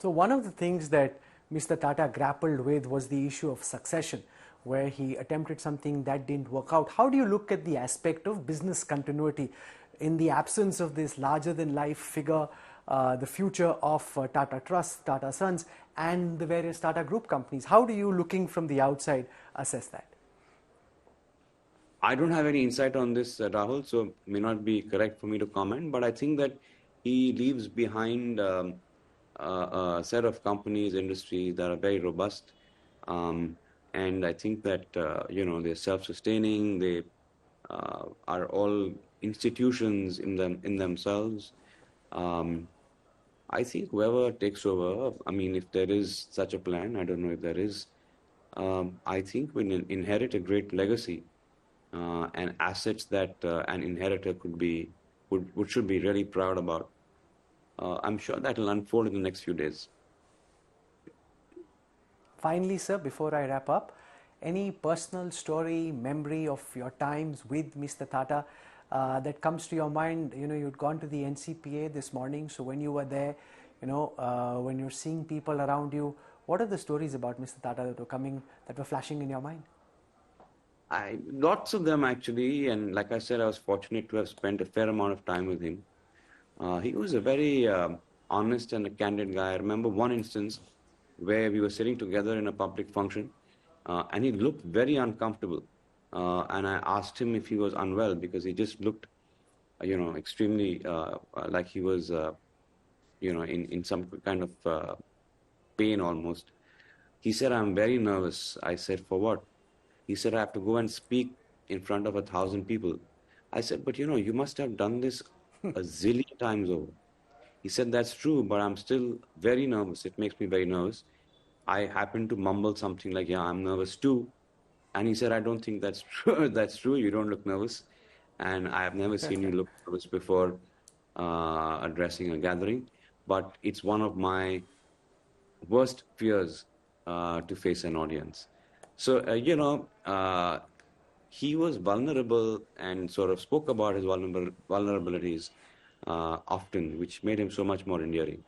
So one of the things that Mr. Tata grappled with was the issue of succession, where he attempted something that didn't work out. How do you look at the aspect of business continuity in the absence of this larger-than-life figure, the future of Tata Trust, Tata Sons, and the various Tata Group companies? How do you, looking from the outside, assess that? I don't have any insight on this, Rahul, so it may not be correct for me to comment, but I think that he leaves behind a set of companies, industries that are very robust. Um, and I think that, they're self-sustaining, they are all institutions in themselves. Um, I think whoever takes over, I mean, if there is such a plan, I don't know if there is, I think we inherit a great legacy and assets that an inheritor should be really proud about. I'm sure that will unfold in the next few days. Finally, sir, before I wrap up, any personal story, memory of your times with Mr. Tata that comes to your mind? You know, you'd gone to the NCPA this morning, so when you were there, when you're seeing people around you, what are the stories about Mr. Tata that were flashing in your mind? Lots of them actually, and like I said, I was fortunate to have spent a fair amount of time with him. He was a very honest and a candid guy. I remember one instance where we were sitting together in a public function, and he looked very uncomfortable. And I asked him if he was unwell because he just looked, extremely like he was, in some kind of pain almost. He said, "I'm very nervous." I said, "For what?" He said, "I have to go and speak in front of 1,000 people." I said, "But you must have done this a zillion times over." He said, "That's true, but I'm still very nervous. It makes me very nervous." I happened to mumble something like, "Yeah, I'm nervous too." And he said, "I don't think that's true. That's true. You don't look nervous. And I have never seen you look nervous before addressing a gathering. But it's one of my worst fears to face an audience." So, he was vulnerable and sort of spoke about his vulnerabilities often, which made him so much more endearing.